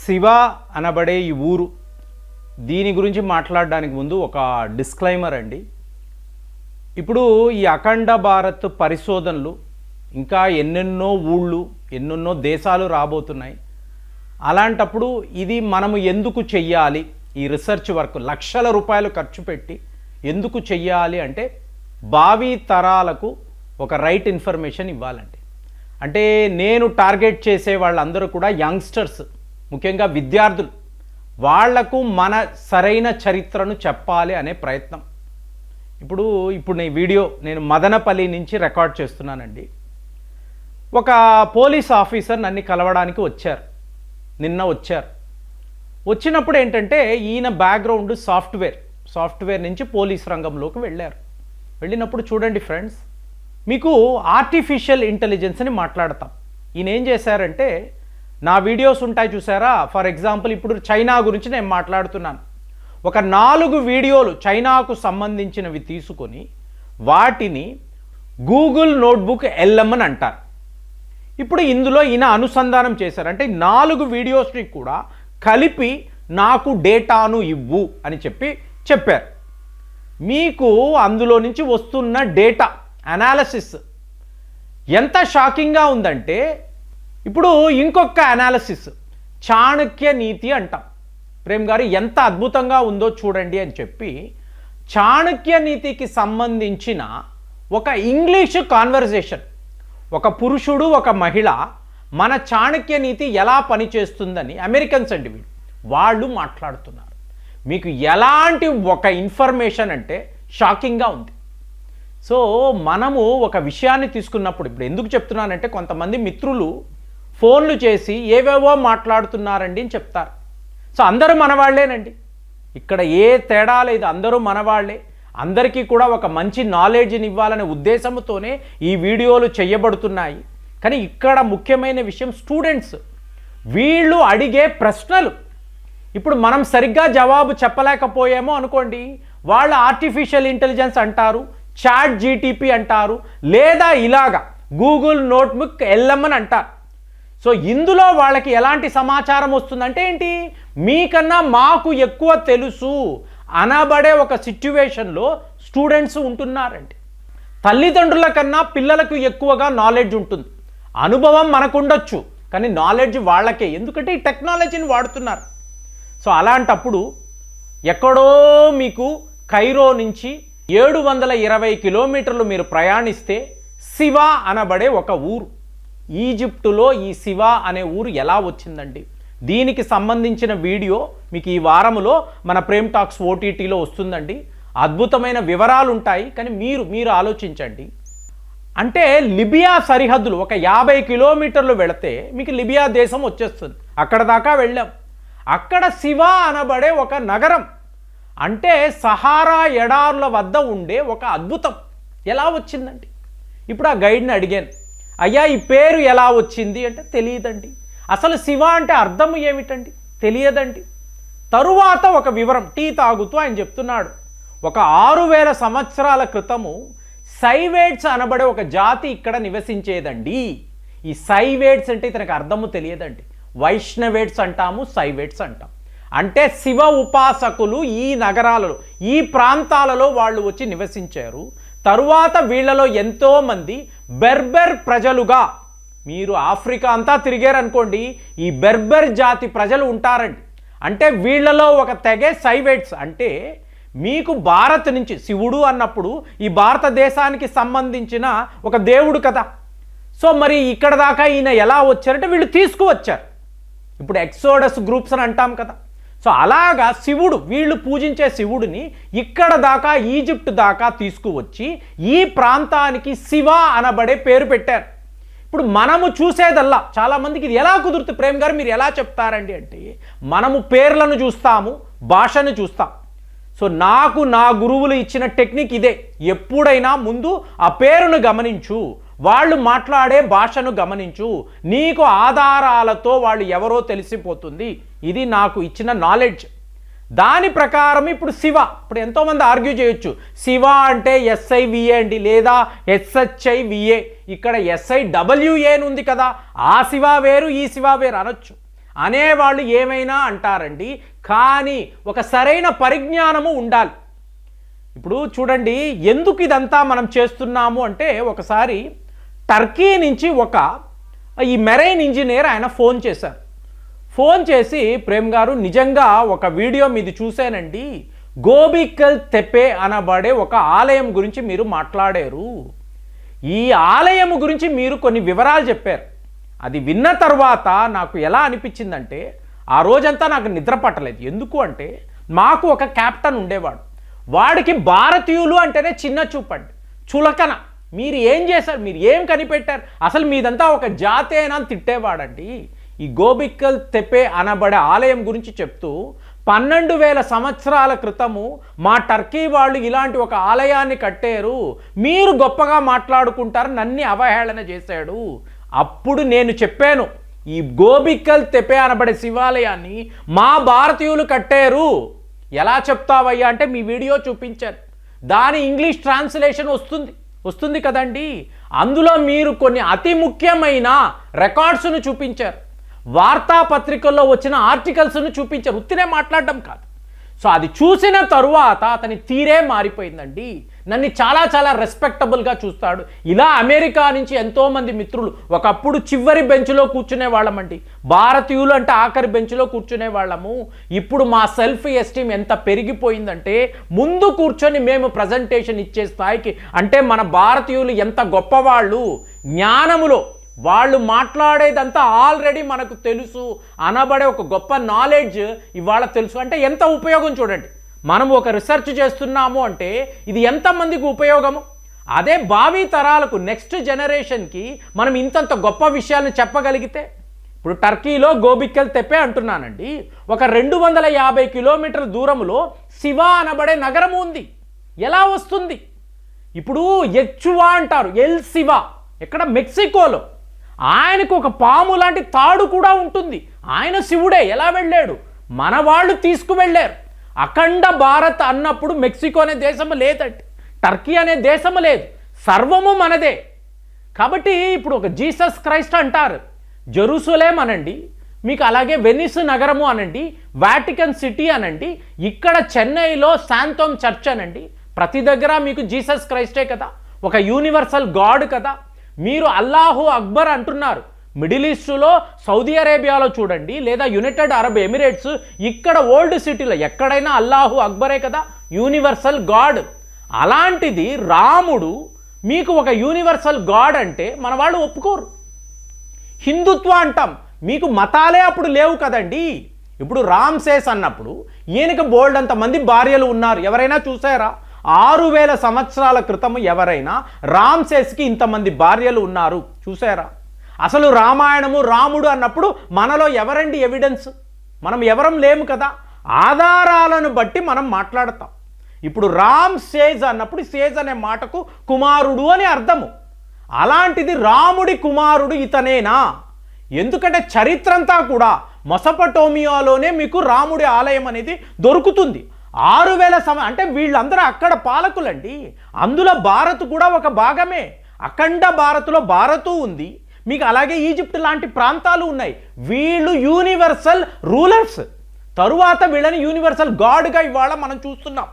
శివ అనబడే ఈ ఊరు, దీని గురించి మాట్లాడడానికి ముందు ఒక డిస్క్లైమర్ అండి. ఇప్పుడు ఈ అఖండ భారత్ పరిశోధనలు ఇంకా ఎన్నెన్నో ఊళ్ళు, ఎన్నెన్నో దేశాలు రాబోతున్నాయి. అలాంటప్పుడు ఇది మనము ఎందుకు చెయ్యాలి, ఈ రీసెర్చ్ వర్క్ లక్షల రూపాయలు ఖర్చు పెట్టి ఎందుకు చెయ్యాలి అంటే భావి తరాలకు ఒక రైట్ ఇన్ఫర్మేషన్ ఇవ్వాలండి. అంటే నేను టార్గెట్ చేసే వాళ్ళందరూ కూడా యంగ్స్టర్స్, ముఖ్యంగా విద్యార్థులు. వాళ్లకు మన సరైన చరిత్రను చెప్పాలి అనే ప్రయత్నం. ఇప్పుడు ఈ వీడియో నేను మదనపల్లి నుంచి రికార్డ్ చేస్తున్నానండి. ఒక పోలీస్ ఆఫీసర్ నన్ను కలవడానికి నిన్న వచ్చారు. వచ్చినప్పుడు ఏంటంటే ఈయన బ్యాక్గ్రౌండ్ సాఫ్ట్వేర్ నుంచి పోలీస్ రంగంలోకి వెళ్ళినప్పుడు చూడండి ఫ్రెండ్స్, మీకు ఆర్టిఫిషియల్ ఇంటెలిజెన్స్ని మాట్లాడతాం. ఈయన ఏం చేశారంటే, నా వీడియోస్ ఉంటాయి చూసారా, ఫర్ ఎగ్జాంపుల్ ఇప్పుడు చైనా గురించి నేను మాట్లాడుతున్నాను. ఒక 4 వీడియోలు చైనాకు సంబంధించినవి తీసుకొని వాటిని గూగుల్ నోట్బుక్ ఎల్ఎంఎన్ అంటారు. ఇప్పుడు ఇందులో ఈయన అనుసంధానం చేశారు. అంటే 4 వీడియోస్ని కూడా కలిపి నాకు డేటాను ఇవ్వు అని చెప్పారు. మీకు అందులో నుంచి వస్తున్న డేటా అనాలిసిస్ ఎంత షాకింగ్గా ఉందంటే, ఇప్పుడు ఇంకొక అనాలిసిస్ చాణక్య నీతి అంటాం. ప్రేమ్ గారు ఎంత అద్భుతంగా ఉందో చూడండి అని చెప్పి చాణక్య నీతికి సంబంధించిన ఒక ఇంగ్లీష్ కాన్వర్జేషన్, ఒక పురుషుడు ఒక మహిళ మన చాణక్య నీతి ఎలా పనిచేస్తుందని అమెరికన్స్ అండి వాళ్ళు మాట్లాడుతున్నారు. మీకు ఎలాంటి ఒక ఇన్ఫర్మేషన్ అంటే షాకింగ్గా ఉంది. సో మనము ఒక విషయాన్ని తీసుకున్నప్పుడు, ఇప్పుడు ఎందుకు చెప్తున్నానంటే, కొంతమంది మిత్రులు ఫోన్లు చేసి ఏవేవో మాట్లాడుతున్నారండి అని చెప్తారు. సో అందరూ మనవాళ్లేనండి, ఇక్కడ ఏ తేడా లేదు, అందరూ మనవాళ్లే. అందరికీ కూడా ఒక మంచి నాలెడ్జ్ని ఇవ్వాలనే ఉద్దేశంతోనే ఈ వీడియోలు చేయబడుతున్నాయి. కానీ ఇక్కడ ముఖ్యమైన విషయం స్టూడెంట్స్, వీళ్ళు అడిగే ప్రశ్నలు ఇప్పుడు మనం సరిగ్గా జవాబు చెప్పలేకపోయామో అనుకోండి, వాళ్ళు ఆర్టిఫిషియల్ ఇంటెలిజెన్స్ అంటారు, చాట్ జీటీపీ అంటారు, లేదా ఇలాగా గూగుల్ నోట్బుక్ ఎల్ఎంఎన్ అంటారు. సో ఇందులో వాళ్ళకి ఎలాంటి సమాచారం వస్తుందంటే ఏంటి, మీకన్నా మాకు ఎక్కువ తెలుసు అనబడే ఒక సిచ్యువేషన్లో స్టూడెంట్స్ ఉంటున్నారండి. తల్లిదండ్రుల కన్నా పిల్లలకు ఎక్కువగా నాలెడ్జ్ ఉంటుంది. అనుభవం మనకు ఉండొచ్చు, కానీ నాలెడ్జ్ వాళ్ళకే, ఎందుకంటే ఈ టెక్నాలజీని వాడుతున్నారు. సో అలాంటప్పుడు ఎక్కడో మీకు కైరో నుంచి 720 కిలోమీటర్లు మీరు ప్రయాణిస్తే శివ అనబడే ఒక ఊరు, ఈజిప్టులో ఈ శివ అనే ఊరు ఎలా వచ్చిందండి, దీనికి సంబంధించిన వీడియో మీకు ఈ వారములో మన ప్రేమ్ టాక్స్ ఓటీటీలో వస్తుందండి. అద్భుతమైన వివరాలు ఉంటాయి. కానీ మీరు ఆలోచించండి, అంటే లిబియా సరిహద్దులు ఒక 50 కిలోమీటర్లు వెళితే మీకు లిబియా దేశం వచ్చేస్తుంది. అక్కడ దాకా వెళ్ళాం. అక్కడ శివ అనబడే ఒక నగరం, అంటే సహారా ఎడార్ల వద్ద ఉండే ఒక అద్భుతం ఎలా వచ్చిందండి. ఇప్పుడు ఆ గైడ్ని అడిగాను, అయ్యా ఈ పేరు ఎలా వచ్చింది అంటే తెలియదండి. అసలు శివ అంటే అర్థం ఏమిటండి తెలియదండి. తరువాత ఒక వివరం టీ తాగుతూ ఆయన చెప్తున్నాడు, ఒక 6000 సంవత్సరాల క్రితము సైవేట్స్ అనబడే ఒక జాతి ఇక్కడ నివసించేదండి. ఈ సైవేట్స్ అంటే ఇతనికి అర్థము తెలియదండి. వైష్ణవేట్స్ అంటాము, సైవేట్స్ అంటాం. అంటే శివ ఉపాసకులు ఈ నగరాలలో, ఈ ప్రాంతాలలో వాళ్ళు వచ్చి నివసించారు. తరువాత వీళ్ళలో ఎంతోమంది బెర్బెర్ ప్రజలుగా, మీరు ఆఫ్రికా అంతా తిరిగారనుకోండి, ఈ బెర్బెర్ జాతి ప్రజలు ఉంటారండి. అంటే వీళ్ళలో ఒక తెగే సైవేట్స్. అంటే మీకు భారత్ నుంచి శివుడు అన్నప్పుడు ఈ భారతదేశానికి సంబంధించిన ఒక దేవుడు కదా. సో మరి ఇక్కడ దాకా ఈయన ఎలా వచ్చారంటే వీళ్ళు తీసుకువచ్చారు. ఇప్పుడు ఎక్సోడస్ గ్రూప్స్ అని అంటాం కదా. సో అలాగా శివుడు, వీళ్ళు పూజించే శివుడిని ఇక్కడ దాకా ఈజిప్ట్ దాకా తీసుకువచ్చి ఈ ప్రాంతానికి శివ అనబడే పేరు పెట్టారు. ఇప్పుడు మనము చూసేదల్లా చాలామందికి ఇది ఎలా కుదురుతుంది ప్రేమ్ గారు, మీరు ఎలా చెప్తారండి అంటే, మనము పేర్లను చూస్తాము, భాషను చూస్తాం. సో నాకు నా గురువులు ఇచ్చిన టెక్నిక్ ఇదే, ఎప్పుడైనా ముందు ఆ పేరును గమనించు, వాళ్ళు మాట్లాడే భాషను గమనించు, నీకు ఆధారాలతో వాళ్ళు ఎవరో తెలిసిపోతుంది. ఇది నాకు ఇచ్చిన నాలెడ్జ్. దాని ప్రకారం ఇప్పుడు శివ, ఇప్పుడు ఎంతోమంది ఆర్గ్యూ చేయొచ్చు, శివ అంటే SIVA అండి, లేదా SHIVA. ఇక్కడ SIWA ఉంది కదా, ఆ శివ వేరు ఈ శివ వేరు అనొచ్చు. అనేవాళ్ళు ఏమైనా అంటారండి, కానీ ఒక సరైన పరిజ్ఞానము ఉండాలి. ఇప్పుడు చూడండి, ఎందుకు ఇదంతా మనం చేస్తున్నాము అంటే, ఒకసారి టర్కీ నుంచి ఈ మెరైన్ ఇంజనీర్ ఆయన ఫోన్ చేశారు. ఫోన్ చేసి, ప్రేమ్ గారు నిజంగా ఒక వీడియో మీది చూశానండి, గోబికల్ తెపే అనబడే ఒక ఆలయం గురించి మీరు మాట్లాడారు. ఈ ఆలయం గురించి మీరు కొన్ని వివరాలు చెప్పారు. అది విన్న తర్వాత నాకు ఎలా అనిపించిందంటే, ఆ రోజంతా నాకు నిద్ర పట్టలేదు. ఎందుకు అంటే, మాకు ఒక కెప్టెన్ ఉండేవాడు. వాడికి భారతీయులు అంటేనే చిన్న చూపండి, చులకన. మీరు ఏం చేశారు, మీరు ఏం కనిపెట్టారు, అసలు మీదంతా ఒక జాతేనా అని తిట్టేవాడండి. ఈ గోబికల్ తెపే అనబడే ఆలయం గురించి చెప్తూ 12,000 సంవత్సరాల క్రితము మా టర్కీ వాళ్ళు ఇలాంటి ఒక ఆలయాన్ని కట్టారు, మీరు గొప్పగా మాట్లాడుకుంటారు, నన్ను అవహేళన చేశాడు. అప్పుడు నేను చెప్పాను, ఈ గోబికల్ తెపే అనబడే శివాలయాన్ని మా భారతీయులు కట్టారు. ఎలా చెప్తావయ్యా అంటే, మీ వీడియో చూపించాను, దాని ఇంగ్లీష్ ట్రాన్స్లేషన్ వస్తుంది కదండి. అందులో మీరు కొన్ని అతి ముఖ్యమైన రికార్డ్స్ను చూపించారు, వార్తాపత్రికల్లో వచ్చిన ఆర్టికల్స్ను చూపించారు, ఉత్తినే మాట్లాడడం కాదు. సో అది చూసిన తరువాత అతని తీరే మారిపోయిందండి. నన్ను చాలా చాలా రెస్పెక్టబుల్గా చూస్తాడు. ఇలా అమెరికా నుంచి ఎంతోమంది మిత్రులు, ఒకప్పుడు చివరి బెంచ్లో కూర్చునే వాళ్ళమండి, భారతీయులు అంటే ఆఖరి బెంచ్లో కూర్చునే వాళ్ళము. ఇప్పుడు మా సెల్ఫ్ ఎస్టీమ్ ఎంత పెరిగిపోయిందంటే, ముందు కూర్చొని మేము ప్రజెంటేషన్ ఇచ్చే స్థాయికి, అంటే మన భారతీయులు ఎంత గొప్పవాళ్ళు, జ్ఞానములో వాళ్ళు మాట్లాడేదంతా ఆల్రెడీ మనకు తెలుసు అనబడే ఒక గొప్ప నాలెడ్జ్ ఇవాళ తెలుసు. అంటే ఎంత ఉపయోగం చూడండి, మనం ఒక రీసెర్చ్ చేస్తున్నాము అంటే ఇది ఎంతమందికి ఉపయోగము. అదే భావి తరాలకు, నెక్స్ట్ జనరేషన్కి మనం ఇంతంత గొప్ప విషయాలను చెప్పగలిగితే. ఇప్పుడు టర్కీలో గోబికల్ తెపే అంటున్నానండి, ఒక 250 కిలోమీటర్ల దూరంలో శివా అనబడే నగరం ఉంది. ఎలా వస్తుంది? ఇప్పుడు ఎచ్చువా అంటారు, ఎల్ శివా, ఎక్కడ, మెక్సికోలో. ఆయనకు ఒక పాము లాంటి తాడు కూడా ఉంటుంది. ఆయన శివుడే, ఎలా వెళ్ళాడు? మన వాళ్ళు తీసుకువెళ్ళారు. అఖండ భారత్ అన్నప్పుడు మెక్సికో అనే దేశము లేదండి, టర్కీ అనే దేశము లేదు, సర్వము మనదే. కాబట్టి ఇప్పుడు ఒక జీసస్ క్రైస్ట్ అంటారు, జెరూసలేం అనండి, మీకు అలాగే వెనిస్ నగరము అనండి, వాటికన్ సిటీ అనండి, ఇక్కడ చెన్నైలో శాంతోమ్ చర్చ్ అనండి, ప్రతి దగ్గర మీకు జీసస్ క్రైస్టే కదా, ఒక యూనివర్సల్ గాడ్ కదా. మీరు అల్లాహు అక్బర్ అంటున్నారు, మిడిల్ ఈస్టులో సౌదీ అరేబియాలో చూడండి, లేదా యునైటెడ్ అరబ్ ఎమిరేట్స్, ఇక్కడ ఓల్డ్ సిటీలో ఎక్కడైనా అల్లాహు అక్బరే కదా యూనివర్సల్ గాడ్. అలాంటిది రాముడు మీకు ఒక యూనివర్సల్ గాడ్ అంటే మన వాళ్ళు ఒప్పుకోరు. హిందుత్వ అంటాం, మీకు మతాలే అప్పుడు లేవు కదండి. ఇప్పుడు రామ్సేస్ అన్నప్పుడు ఈయనకి బోల్డ్ అంతమంది భార్యలు ఉన్నారు, ఎవరైనా చూసారా? 6,000 సంవత్సరాల క్రితం ఎవరైనా రామ్సేస్కి ఇంతమంది భార్యలు ఉన్నారు చూసారా? అసలు రామాయణము రాముడు అన్నప్పుడు మనలో ఎవరండి ఎవిడెన్స్? మనం ఎవరం లేము కదా. ఆధారాలను బట్టి మనం మాట్లాడతాం. ఇప్పుడు రామ్ సేజ్ అన్నప్పుడు, సేజ్ అనే మాటకు కుమారుడు అని అర్థము. అలాంటిది రాముడి కుమారుడు ఇతనేనా? ఎందుకంటే చరిత్రంతా కూడా మెసొపొటేమియాలోనే మీకు రాముడి ఆలయం అనేది దొరుకుతుంది. 6,000 అంటే వీళ్ళందరూ అక్కడ పాలకులండి. అందులో భారత్ కూడా ఒక భాగమే. అఖండ భారత్లో భారత్ ఉంది, మీకు అలాగే ఈజిప్ట్ లాంటి ప్రాంతాలు ఉన్నాయి. వీళ్ళు యూనివర్సల్ రూలర్స్. తరువాత వీళ్ళని యూనివర్సల్ గాడ్గా ఇవాళ మనం చూస్తున్నాం.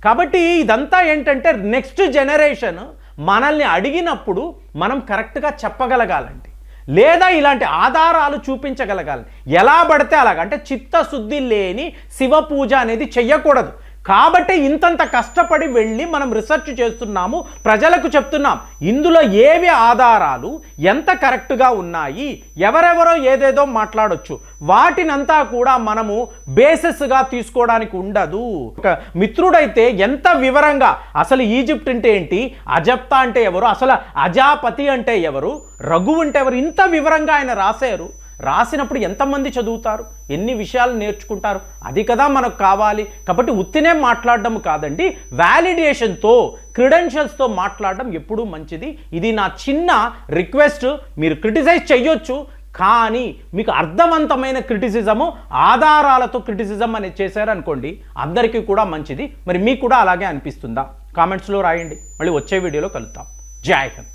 కాబట్టి ఇదంతా ఏంటంటే, నెక్స్ట్ జనరేషన్ మనల్ని అడిగినప్పుడు మనం కరెక్ట్గా చెప్పగలగాలండి, లేదా ఇలాంటి ఆధారాలు చూపించగలగాలి. ఎలా పడితే అలాగ, అంటే చిత్తశుద్ధి లేని శివ పూజ అనేది చెయ్యకూడదు. కాబట్టి ఇంతంత కష్టపడి వెళ్ళి మనం రీసెర్చ్ చేస్తున్నాము, ప్రజలకు చెప్తున్నాం ఇందులో ఏవి ఆధారాలు ఎంత కరెక్ట్గా ఉన్నాయి. ఎవరెవరో ఏదేదో మాట్లాడొచ్చు, వాటినంతా కూడా మనము బేసిస్గా తీసుకోవడానికి ఉండదు. ఒక మిత్రుడైతే ఎంత వివరంగా అసలు ఈజిప్ట్ అంటే ఏంటి, అజప్తా అంటే ఎవరు, అసలు అజాపతి అంటే ఎవరు, రఘు అంటే ఎవరు, ఇంత వివరంగా ఆయన రాశారు. రాసినప్పుడు ఎంతమంది చదువుతారు, ఎన్ని విషయాలు నేర్చుకుంటారు, అది కదా మనకు కావాలి. కాబట్టి ఉత్తినే మాట్లాడడం కాదండి, వ్యాలిడేషన్తో, క్రెడెన్షియల్స్తో మాట్లాడడం ఎప్పుడూ మంచిది. ఇది నా చిన్న రిక్వెస్ట్. మీరు క్రిటిసైజ్ చెయ్యొచ్చు, కానీ మీకు అర్థవంతమైన క్రిటిసిజము, ఆధారాలతో క్రిటిసిజం అనేది చేశారనుకోండి, అందరికీ కూడా మంచిది. మరి మీకు కూడా అలాగే అనిపిస్తుందా? కామెంట్స్లో రాయండి. మళ్ళీ వచ్చే వీడియోలో కలుద్దాం. జై హింద్.